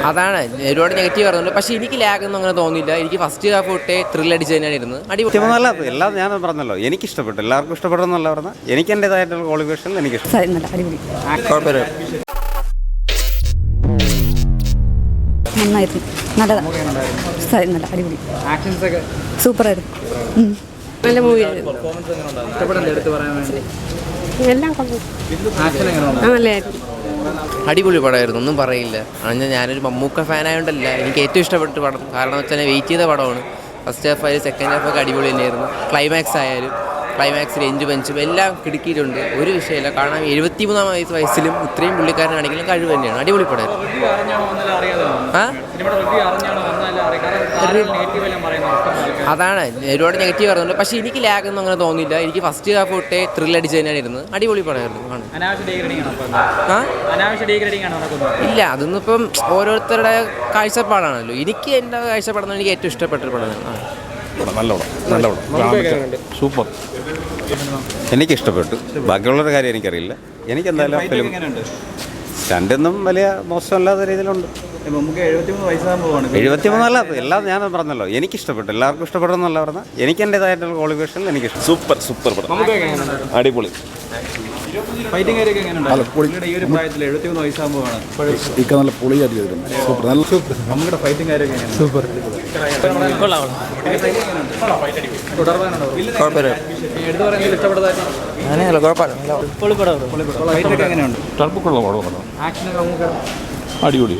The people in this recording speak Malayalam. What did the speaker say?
അതാണ് ഒരുപാട് നെഗറ്റീവ് പറയുന്നുണ്ട്. പക്ഷേ എനിക്ക് ലാഗൊന്നും അങ്ങനെ തോന്നിയില്ല. എനിക്ക് ഫസ്റ്റ് ഹാഫ് തൊട്ടേ ത്രില്ലടിച്ച് തന്നെയാണ് ഇരുന്നത്. അടിപൊളിയല്ല എല്ലാം ഞാൻ പറഞ്ഞല്ലോ, എനിക്കിഷ്ടപ്പെട്ടു. എല്ലാവർക്കും ഇഷ്ടപ്പെടുന്നല്ല പറഞ്ഞാൽ എനിക്ക് എൻ്റെതായിട്ടുള്ള ക്വാളിഫിക്കേഷൻ എനിക്ക് നന്നായിരുന്നു, നല്ലതാണ്, നല്ല അടിപൊളി, സൂപ്പറായിരുന്നു, നല്ല മൂവിയായിരുന്നു. എല്ലാം നല്ലതായിരുന്നു. അടിപൊളി പടമായിരുന്നു, ഒന്നും പറയില്ല. ഞാനൊരു മമ്മൂക്ക ഫാനായതുകൊണ്ടല്ല, എനിക്ക് ഏറ്റവും ഇഷ്ടപ്പെട്ട പടം. കാരണം വെച്ചാൽ വെയിറ്റ് ചെയ്ത പടമാണ്. ഫസ്റ്റ് ഹാഫ് ആയാലും സെക്കൻഡ് ഹാഫൊക്കെ അടിപൊളി തന്നെയായിരുന്നു. ക്ലൈമാക്സ് ആയാലും ക്ലൈമാക്സിൽ എഞ്ച് പഞ്ചും എല്ലാം കിടുക്കിയിട്ടുണ്ട്. ഒരു വിഷയമില്ല. കാരണം 73-ാം വയസ്സിലും ഇത്രയും പുള്ളിക്കാരനാണെങ്കിലും കഴിവ് തന്നെയാണ്. അടിപൊളി പടമായിരുന്നു. അതാണ് ഒരുപാട് നെഗറ്റീവ് പറയുന്നുണ്ട്. പക്ഷേ എനിക്ക് ലാഗൊന്നും അങ്ങനെ തോന്നിയില്ല. എനിക്ക് ഫസ്റ്റ് ഹാഫ് തൊട്ടേ ത്രില്ലടിച്ച് തന്നെയാണ് ഇരുന്നത്. അടിപൊളി പടമായിരുന്നു. ഇല്ല, അതൊന്നും ഇപ്പം ഓരോരുത്തരുടെ കാഴ്ചപ്പാടാണല്ലോ. എനിക്ക് എൻ്റെ കാഴ്ചപ്പാടെന്ന് എനിക്ക് ഏറ്റവും ഇഷ്ടപ്പെട്ടൊരു പടമാണ്. നല്ല പടം, സൂപ്പർ. എനിക്കിഷ്ടപ്പെട്ടു. ബാക്കിയുള്ളൊരു കാര്യം എനിക്കറിയില്ല. എനിക്കെന്തായാലും ഫിലിം സ്റ്റണ്ടൊന്നും വലിയ മോശമല്ലാത്ത രീതിയിലുണ്ട്. 73 എല്ലാം ഞാൻ പറഞ്ഞല്ലോ, എനിക്കിഷ്ടപ്പെട്ടു. എല്ലാവർക്കും ഇഷ്ടപ്പെടുന്നല്ല പറഞ്ഞാൽ എനിക്ക് എൻ്റെതായിട്ടുള്ള ക്വാളിഫിക്കേഷൻ എനിക്ക് സൂപ്പർ പടം, അടിപൊളി. നല്ല പൊളിയായിട്ട് സൂപ്പർ. അടിപൊളി.